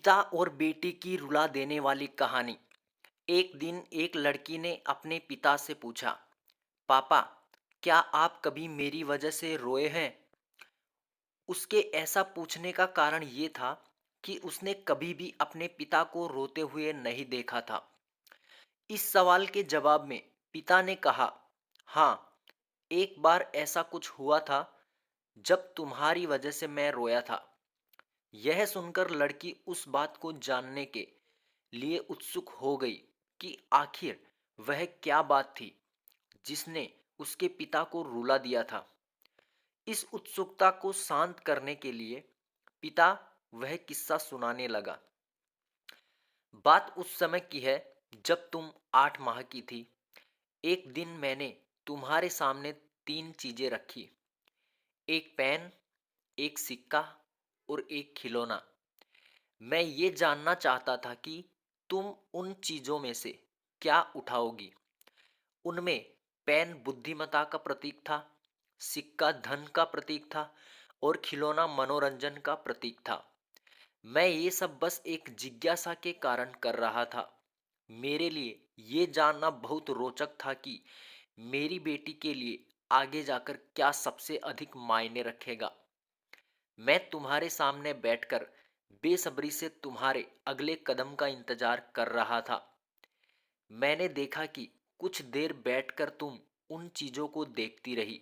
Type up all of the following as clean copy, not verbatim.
पिता और बेटी की रुला देने वाली कहानी। एक दिन एक लड़की ने अपने पिता से पूछा, पापा, क्या आप कभी मेरी वजह से रोए हैं? उसके ऐसा पूछने का कारण ये था कि उसने कभी भी अपने पिता को रोते हुए नहीं देखा था। इस सवाल के जवाब में पिता ने कहा, हाँ, एक बार ऐसा कुछ हुआ था जब तुम्हारी वजह से मैं रोया था। यह सुनकर लड़की उस बात को जानने के लिए उत्सुक हो गई कि आखिर वह क्या बात थी जिसने उसके पिता को रुला दिया था। इस उत्सुकता को शांत करने के लिए पिता वह किस्सा सुनाने लगा। बात उस समय की है जब तुम 8 माह की थी। एक दिन मैंने तुम्हारे सामने 3 चीजें रखी, एक पेन, एक सिक्का और एक खिलौना। मैं ये जानना चाहता था कि तुम उन चीजों में से क्या उठाओगी। उनमें पेन बुद्धिमता का प्रतीक था, सिक्का धन का प्रतीक था और खिलौना मनोरंजन का प्रतीक था। मैं ये सब बस एक जिज्ञासा के कारण कर रहा था। मेरे लिए ये जानना बहुत रोचक था कि मेरी बेटी के लिए आगे जाकर क्या सबसे अधिक मायने रखेगा। मैं तुम्हारे सामने बैठकर बेसब्री से तुम्हारे अगले कदम का इंतजार कर रहा था। मैंने देखा कि कुछ देर बैठकर तुम उन चीजों को देखती रही,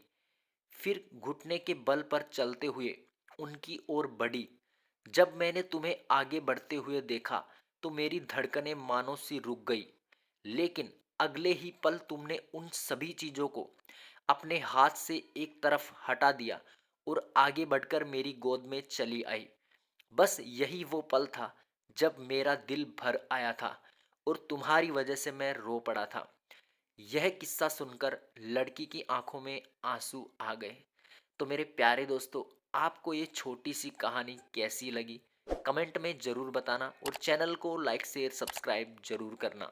फिर घुटने के बल पर चलते हुए उनकी ओर बढ़ी। जब मैंने तुम्हें आगे बढ़ते हुए देखा तो मेरी धड़कनें मानो सी रुक गई, लेकिन अगले ही पल तुमने उन सभी चीजों को अपने हाथ से एक तरफ हटा दिया और आगे बढ़कर मेरी गोद में चली आई। बस यही वो पल था जब मेरा दिल भर आया था और तुम्हारी वजह से मैं रो पड़ा था। यह किस्सा सुनकर लड़की की आंखों में आंसू आ गए। तो मेरे प्यारे दोस्तों, आपको ये छोटी सी कहानी कैसी लगी? कमेंट में ज़रूर बताना और चैनल को लाइक शेयर सब्सक्राइब जरूर करना।